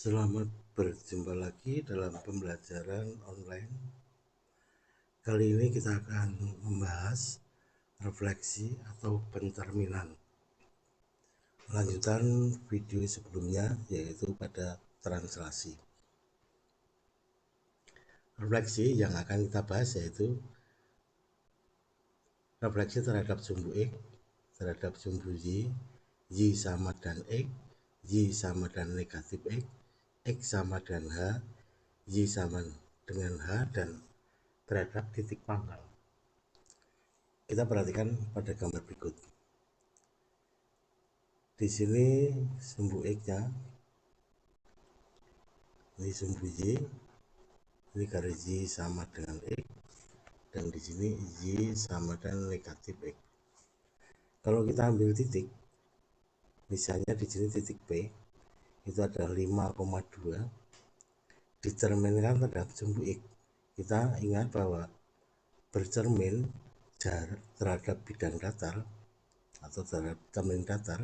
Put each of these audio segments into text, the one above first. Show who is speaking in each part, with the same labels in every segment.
Speaker 1: Selamat berjumpa lagi dalam pembelajaran online. Kali ini kita akan membahas refleksi atau pencerminan. Lanjutan video sebelumnya yaitu pada translasi. Refleksi yang akan kita bahas yaitu refleksi terhadap sumbu X, terhadap sumbu Y sama dan X, Y sama dan negatif X sama dan H, Y sama dengan H, dan terhadap titik pangkal. Kita perhatikan pada gambar berikut. Di sini sumbu X-nya, ini sumbu Y, ini garis Y sama dengan X, dan di sini Y sama dengan negatif X. Kalau kita ambil titik, misalnya di sini titik P, itu ada 5,2, dicerminkan terhadap sumbu X. Kita ingat bahwa bercermin terhadap bidang datar atau terhadap cermin datar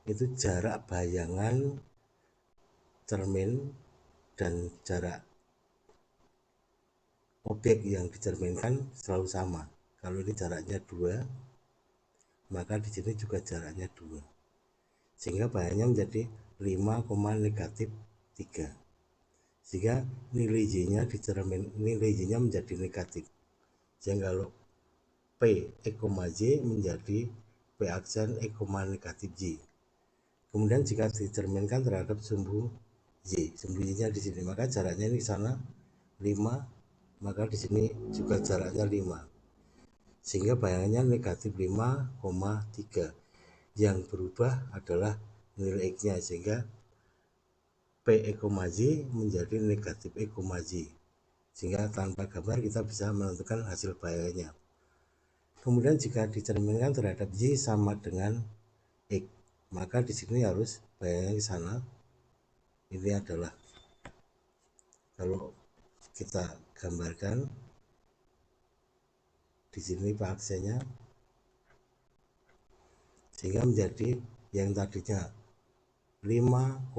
Speaker 1: itu jarak bayangan cermin dan jarak objek yang dicerminkan selalu sama. Kalau ini jaraknya 2, maka di sini juga jaraknya 2. Sehingga bayangannya menjadi 5, negatif 3. Sehingga nilai Y-nya dicermin, nilai Y-nya menjadi negatif. Sehingga kalau P X, Y menjadi P aksen X, negatif Y. Kemudian jika dicerminkan terhadap sumbu Y, sumbu Y-nya di sini, maka jaraknya ini ke sana 5, maka di sini juga jaraknya 5. Sehingga bayangannya negatif 5,3. Yang berubah adalah nilai X-nya, sehingga P X, Y menjadi negatif X, Y. Sehingga tanpa gambar kita bisa menentukan hasil bayangannya. Kemudian jika dicerminkan terhadap Y sama dengan X, maka di sini harus bayangannya ke sana. Ini adalah, kalau kita gambarkan di sini aksennya, sehingga menjadi yang tadinya 5,2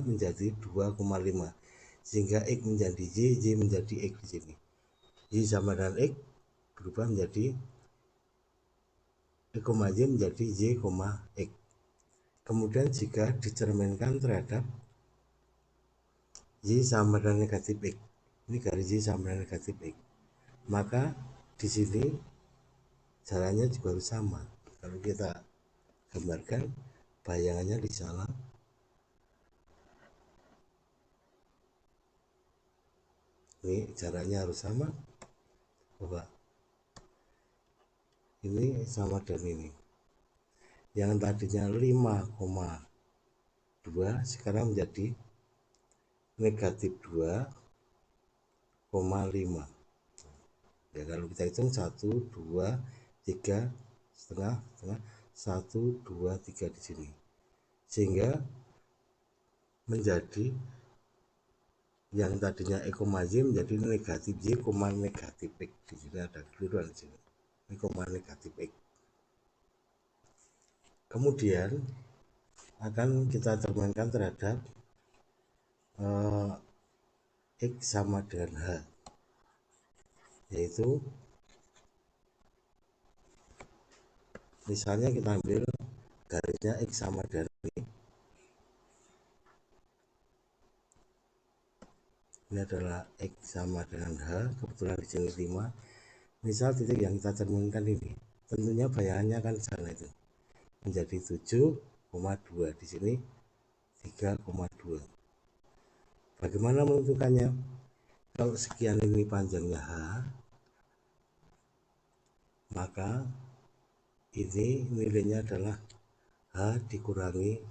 Speaker 1: menjadi 2,5, sehingga X menjadi Y menjadi X di sini. Y sama dengan X berubah menjadi X, Y menjadi Y, X. Kemudian jika dicerminkan terhadap Y sama dengan negatif X, ini garis Y sama dengan negatif X, maka di sini jalannya juga harus sama. Kalau kita gambarkan bayangannya di sana, ini jaraknya harus sama, bahwa ini sama dan ini. Yang tadinya 5,2 sekarang menjadi negatif 2,5. Ya, kalau kita hitung 1, 2, 3, setengah, 1, 2, 3 di sini, sehingga menjadi yang tadinya X, Y menjadi negatif Y, negatif X. Di sini ada keliruan di sini. Ini negatif X. Kemudian akan kita cerminkan terhadap X sama dengan H, yaitu misalnya kita ambil garisnya X sama dengan ini adalah X sama dengan H, kebetulan di sini 5. Misal titik yang kita cerminkan ini, tentunya bayangannya kan di sana itu menjadi 7,2, di sini 3,2. Bagaimana menentukannya? Kalau sekian ini panjangnya H, maka ini nilainya adalah H dikurangi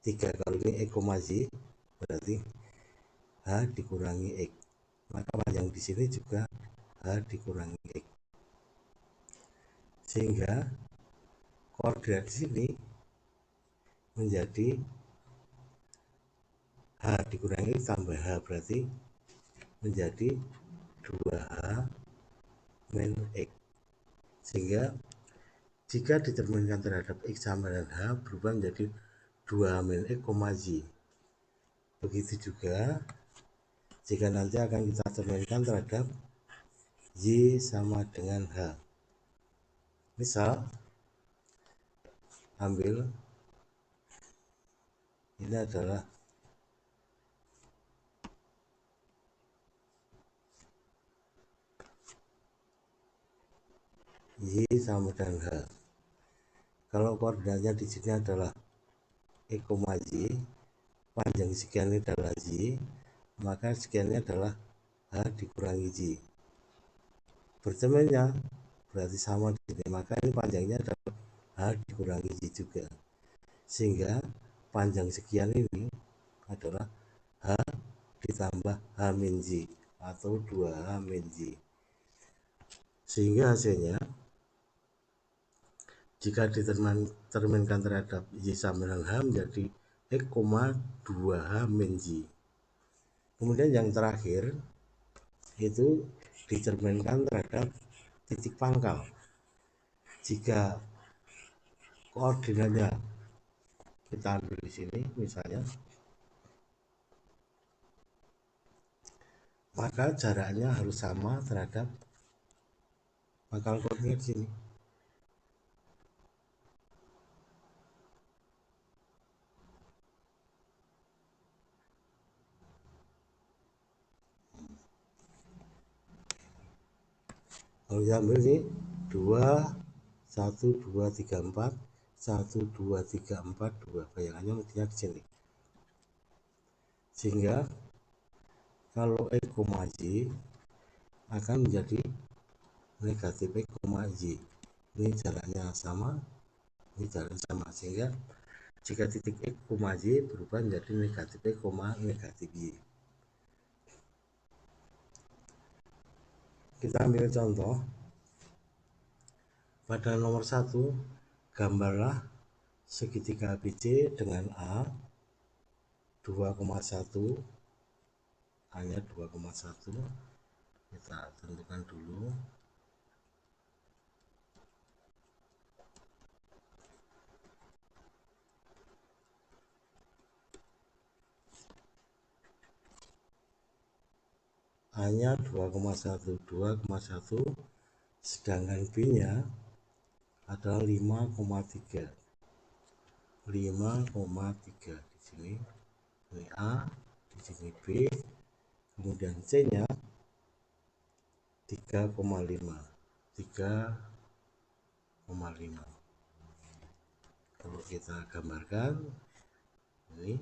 Speaker 1: 3. Kalau ini X, Y berarti H dikurangi X, maka panjang di sini juga H dikurangi X, sehingga koordinat di sini menjadi H dikurangi tambah H, berarti menjadi 2H min X. Sehingga jika dicerminkan terhadap X sama dengan H berubah menjadi 2 X, Y. Begitu juga jika nanti akan kita cerminkan terhadap Y sama dengan H. Misal, ambil ini adalah Y sama dengan H. Kalau koordinatnya di sini adalah X, Y, panjang sekian ini adalah Y, maka sekiannya adalah H dikurangi Y. Bercerminnya berarti sama di sini, maka ini panjangnya adalah H dikurangi Y juga. Sehingga panjang sekian ini adalah H ditambah H min Y atau 2H min Y. Sehingga hasilnya jika diterminkan terhadap Y sama dengan H menjadi X, 2H min Y. Kemudian yang terakhir itu dicerminkan terhadap titik pangkal. Jika koordinatnya kita ambil di sini misalnya, maka jaraknya harus sama terhadap pangkal koordinat sini. Kalau diambil ini 2 1 2 3 4 1 2 3 4 2, bayangannya mestinya di sini. Sehingga kalau X, Y akan menjadi negatif X, Y. Ini jaraknya sama, ini jaraknya sama, sehingga jika titik X, Y berubah menjadi negatif X, negatif Y. Kita ambil contoh. Pada nomor 1, gambarlah segitiga ABC dengan A 2,1, hanya 2,1. Kita tentukan dulu. A-nya 2,1, sedangkan B-nya adalah 5,3. 5,3 di sini. Ini A, di sini B, kemudian C-nya 3,5. 3,5. Kalau kita gambarkan ini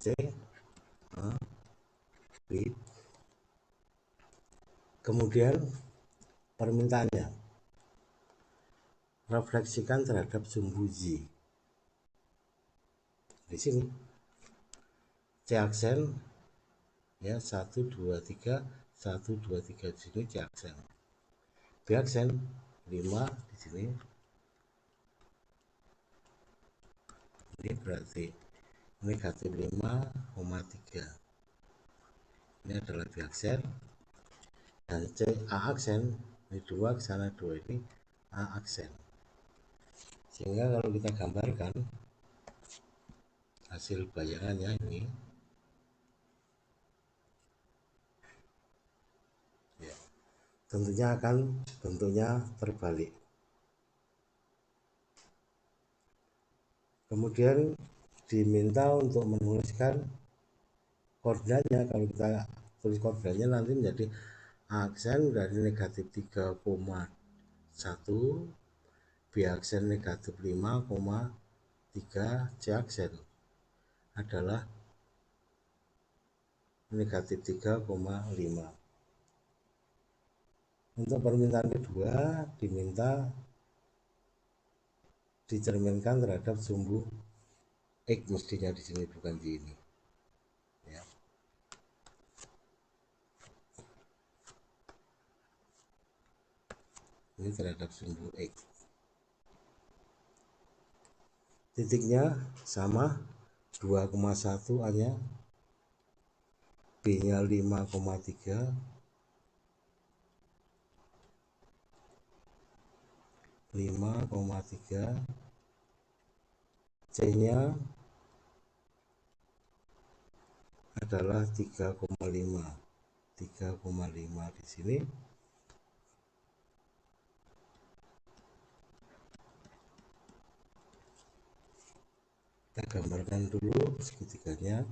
Speaker 1: C, A, B. Kemudian permintaannya refleksikan terhadap sumbu Y. Di sini C aksen ya 1 2 3 1 2 3 di sini C aksen. B aksen 5 di sini. Ini berarti negatif 5,3. Ini adalah B aksen. Dan C A aksen ini 2 ke sana 2, ini A aksen. Sehingga kalau kita gambarkan hasil bayangannya ini ya, tentunya akan bentuknya terbalik. Kemudian diminta untuk menuliskan koordinatnya. Kalau kita tulis koordinatnya nanti menjadi A aksen dari negatif 3,1, B aksen negatif 5,3, C aksen adalah negatif 3,5. Untuk permintaan kedua diminta dicerminkan terhadap sumbu X, mestinya di sini bukan di ini. Ya. Ini terhadap sumbu X. Titiknya sama 2,1 hanya, B-nya 5,3, 5,3, C nya adalah 3,5. 3,5 di sini. Kita gambarkan dulu segitiganya.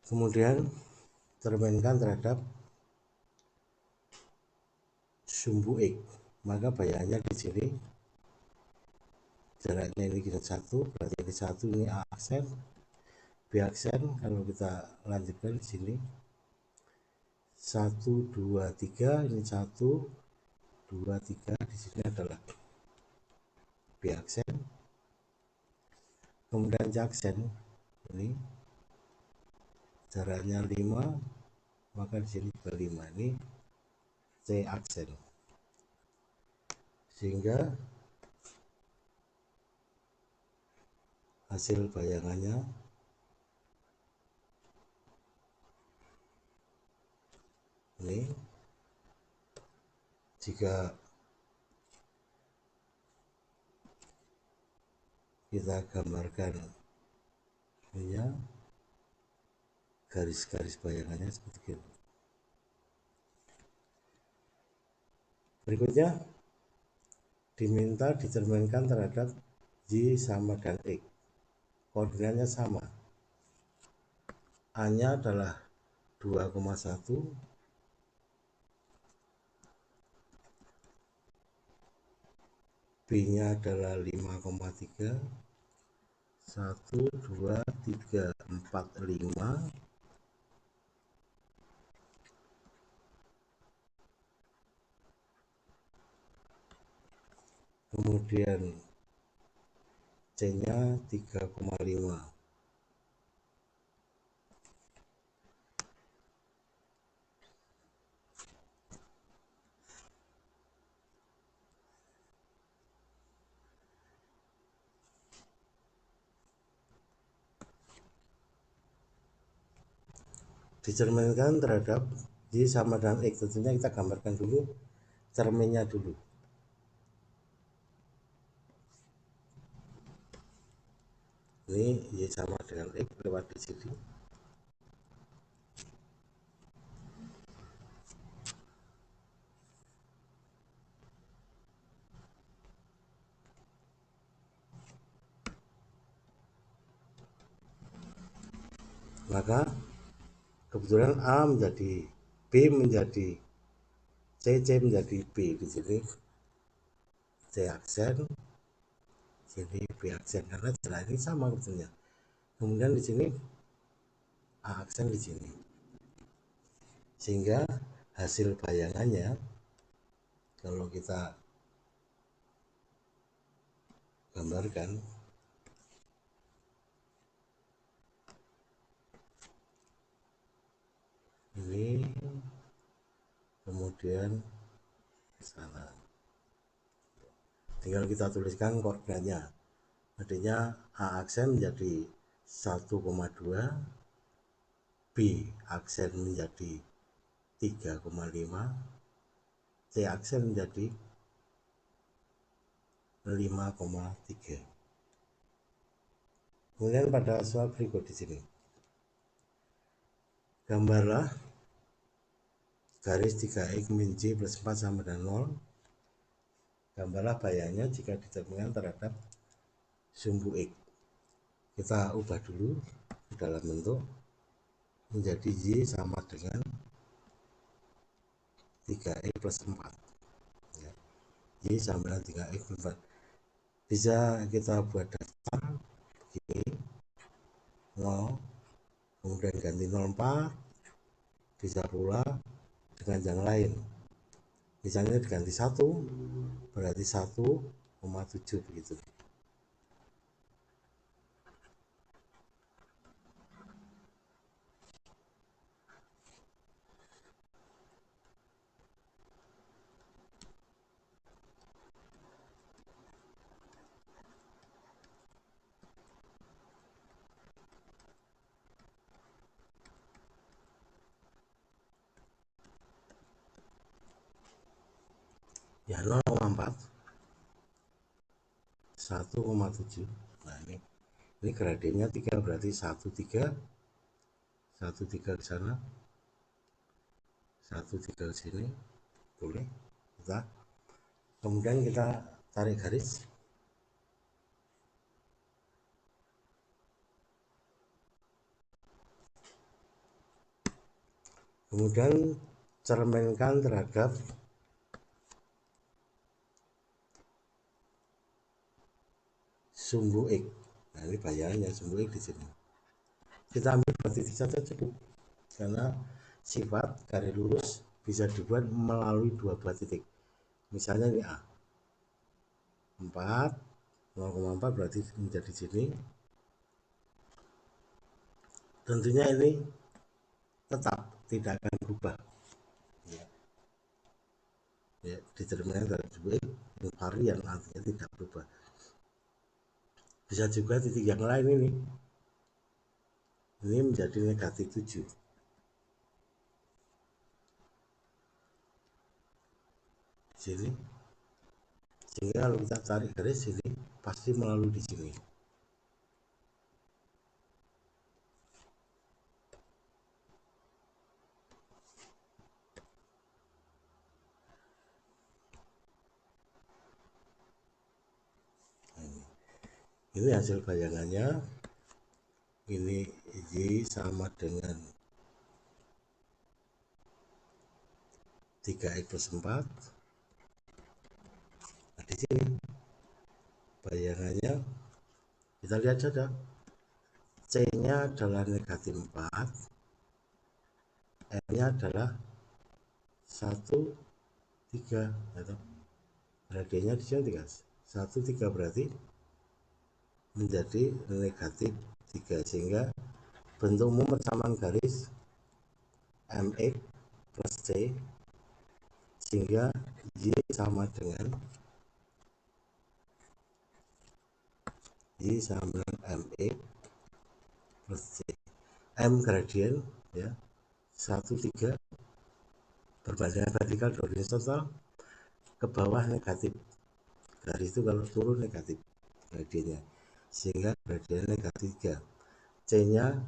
Speaker 1: Kemudian cerminkan terhadap sumbu X, maka bayangannya di sini jaraknya ini kita 1, berarti ini 1, ini A aksen, B aksen. Kalau kita lanjutkan di sini 1, 2, 3, ini 1, 2, 3, di sini adalah B aksen. Kemudian C aksen ini jaraknya 5, maka di sini juga 5, ini C aksen. Sehingga hasil bayangannya ini, jika kita gambarkan ya, garis-garis bayangannya seperti itu. Berikutnya diminta dicerminkan terhadap Y sama dan X, koordinatnya sama. A nya adalah 2,1, B nya adalah 5,3, 1, 2, 3, 4, 5. Kemudian C nya 3,5. Dicerminkan terhadap Y sama dengan X. Tentunya kita gambarkan dulu cerminnya dulu. Ini Y sama dengan X lewat di sini. Maka kebetulan A menjadi B menjadi C, C menjadi B di sini. C aksen, sini B aksen, karena jarak ini sama sebetulnya. Kemudian di sini A aksen di sini. Sehingga hasil bayangannya kalau kita gambarkan ini, kemudian ke sana. Tinggal kita tuliskan koordinatnya. Artinya A aksen menjadi 1,2, B aksen menjadi 3,5, C aksen menjadi 5,3. Kemudian pada soal berikut di sini, gambarlah garis 3x min y plus 4 sama dengan 0. Gambarlah bayangnya jika ditemukan terhadap sumbu X. Kita ubah dulu dalam bentuk menjadi Y sama dengan 3x plus 4. Ya. Y sama dengan 3x plus 4. Bisa kita buat daftar begini, 0, kemudian ganti 04, bisa pula dengan yang lain. Misalnya diganti 1, berarti 1,7 begitu. ya 0,4 1,7. Nah ini gradiennya 3, berarti 1 3 ke sana, 1 3 ke sini, boleh kita. Kemudian kita tarik garis. Kemudian cerminkan terhadap sumbu X. Nah ini bayangannya sumbu X di sini. Kita ambil 2 titik saja cukup, karena sifat garis lurus bisa dibuat melalui 2 buah titik. Misalnya ini A 4, 0,4 berarti menjadi sini. Tentunya ini tetap tidak akan berubah. Ya, determinan dari sumbu X varian, artinya tidak berubah. Bisa juga titik yang lain ini menjadi negatif 7. Sini, sehingga kalau kita tarik garis sini pasti melalui di sini. Ini hasil bayangannya. Ini Y sama dengan 3X plus 4. Nah, di sini bayangannya kita lihat saja. C-nya adalah negatif 4, M-nya adalah 1 3, atau gradiennya di sini 3. 1 3 berarti menjadi negatif 3, sehingga bentuk umum persamaan garis MX plus C, sehingga Y sama dengan MX plus C. M gradien ya 1 3 perbandingan vertikal horizontal ke bawah negatif, garis itu kalau turun negatif gradiennya, sehingga gradien negatif 3. C nya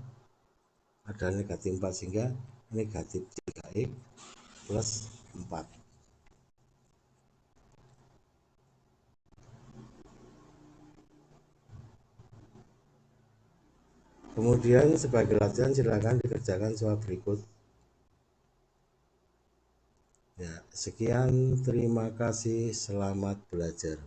Speaker 1: adalah negatif 4, sehingga negatif 3X plus 4. Kemudian sebagai latihan silakan dikerjakan soal berikut. Ya, sekian, terima kasih, selamat belajar.